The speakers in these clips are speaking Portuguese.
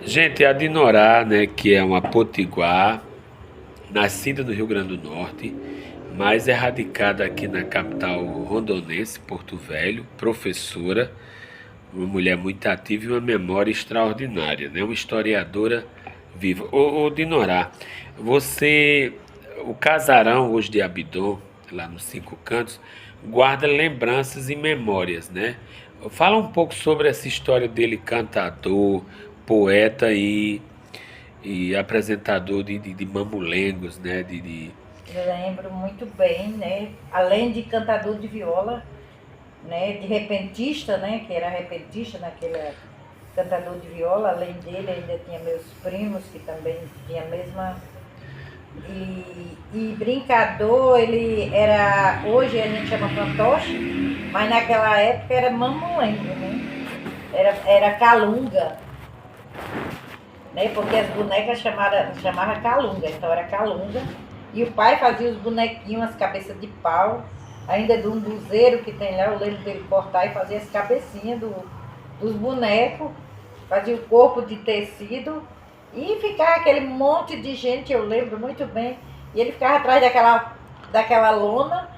Gente, a Dinorá, né, que é uma potiguar, nascida no Rio Grande do Norte, mas é radicada aqui na capital rondonense, Porto Velho, professora, uma mulher muito ativa e uma memória extraordinária, né, uma historiadora viva. Ô Dinorá, você, o casarão hoje de Abidão, lá nos Cinco Cantos, guarda lembranças e memórias, né? Fala um pouco sobre essa história dele, cantador, poeta e apresentador de mamulengos, né? Lembro muito bem, né? Além de cantador de viola, né? De repentista, né? Que era repentista naquele cantador de viola. Além dele, ainda tinha meus primos que também tinha a mesma. E brincador, ele era. Hoje a gente chama fantoche, mas naquela época era mamulengo, né? Era calunga, né? Porque as bonecas chamava calunga, então era calunga. E o pai fazia os bonequinhos, as cabeças de pau, ainda de um buzeiro que tem lá, eu lembro dele cortar e fazer as cabecinhas dos bonecos, fazia o corpo de tecido e ficava aquele monte de gente, eu lembro muito bem. E ele ficava atrás daquela lona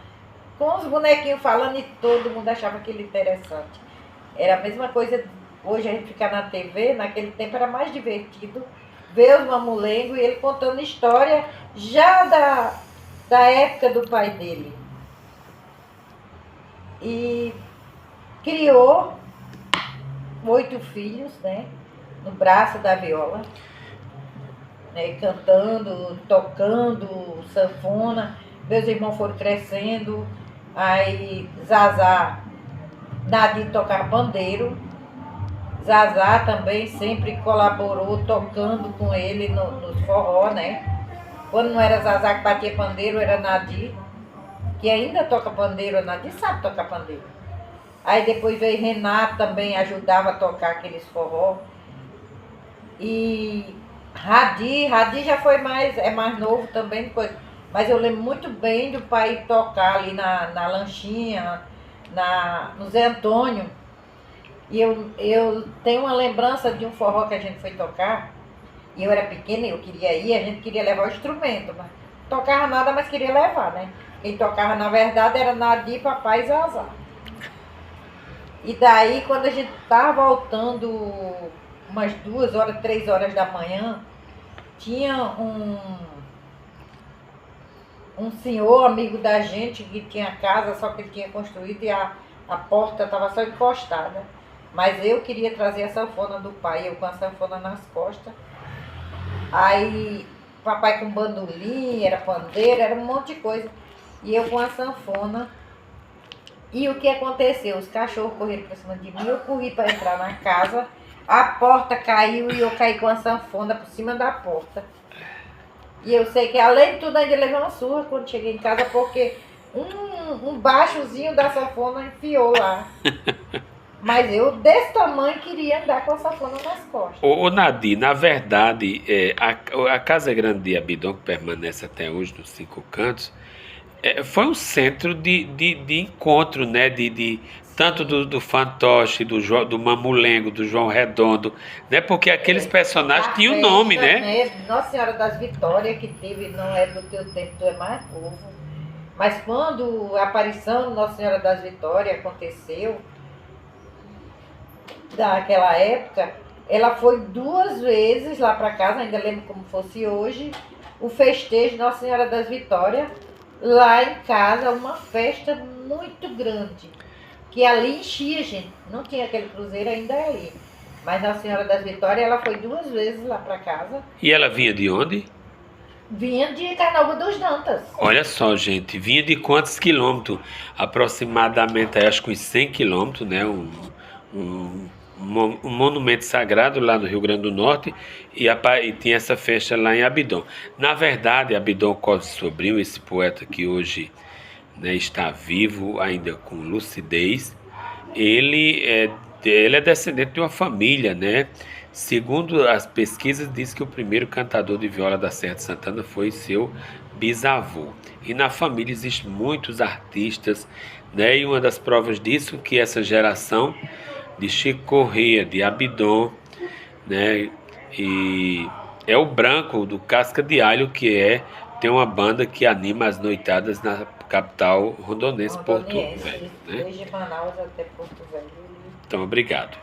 com os bonequinhos falando e todo mundo achava aquilo interessante. Era a mesma coisa, hoje a gente ficar na TV, naquele tempo era mais divertido ver os mamulengos e ele contando história já da época do pai dele. E criou 8 filhos, né? No braço da viola, né? Cantando, tocando sanfona. Meus irmãos foram crescendo. Aí Zazá, Nadir tocava pandeiro. Zazá também sempre colaborou tocando com ele nos forró, né? Quando não era Zazá que batia pandeiro, era Nadir, que ainda toca pandeiro, a Nadir sabe tocar pandeiro. Aí depois veio Renato também, ajudava a tocar aqueles forró. E Radir já foi é mais novo também, mas eu lembro muito bem do pai tocar ali na Lanchinha, no Zé Antônio. E eu tenho uma lembrança de um forró que a gente foi tocar, e eu era pequena, eu queria ir, a gente queria levar o instrumento, mas tocava nada, mas queria levar, né? Quem tocava, na verdade, era Nadir, Papai e Zazá. E daí, quando a gente tava voltando umas 2 horas, 3 horas da manhã, tinha um senhor amigo da gente que tinha casa, só que ele tinha construído e a porta estava só encostada. Mas eu queria trazer a sanfona do pai, eu com a sanfona nas costas. Aí, papai com bandolim, era pandeiro, era um monte de coisa. E eu com a sanfona. E o que aconteceu? Os cachorros correram por cima de mim, eu corri para entrar na casa, a porta caiu e eu caí com a sanfona por cima da porta. E eu sei que, além de tudo, ainda levei uma surra quando cheguei em casa, porque um baixozinho da sanfona enfiou lá. Mas eu, desse tamanho, queria andar com a sanfona nas costas. Ô Nadir, na verdade, a Casa Grande de Abidão, que permanece até hoje nos Cinco Cantos, foi um centro de encontro, né? Tanto do fantoche, do Mamulengo, do João Redondo, né? Porque aqueles personagens A tinham nome, festa, né? né? Nossa Senhora das Vitórias, que teve, não é do teu tempo, tu é mais novo. Mas quando a aparição de Nossa Senhora das Vitórias aconteceu, daquela época, ela foi 2 vezes lá para casa, ainda lembro como fosse hoje, o festejo de Nossa Senhora das Vitórias, lá em casa, uma festa muito grande, que ali enchia, gente. Não tinha aquele cruzeiro ainda ali. Mas Nossa Senhora das Vitórias, ela foi 2 vezes lá para casa. E ela vinha de onde? Vinha de Carnaúba dos Dantas. Olha só, gente, vinha de quantos quilômetros? Aproximadamente, acho que uns 100 quilômetros, né? Um, um monumento sagrado lá no Rio Grande do Norte e tinha essa festa lá em Abidão. Na verdade, Abidão Cosme Sobrinho, esse poeta que hoje, né, está vivo, ainda com lucidez, ele é descendente de uma família, né? Segundo as pesquisas, diz que o primeiro cantador de viola da Serra de Santana foi seu bisavô. E na família existem muitos artistas, né? E uma das provas disso é que essa geração de Chico Corrêa, de Abidão, né? E é o Branco do Casca de Alho, que tem uma banda que anima as noitadas na capital rondonense, Porto Rondoniense, Velho, né? desde Manaus até Porto Velho. Então, obrigado.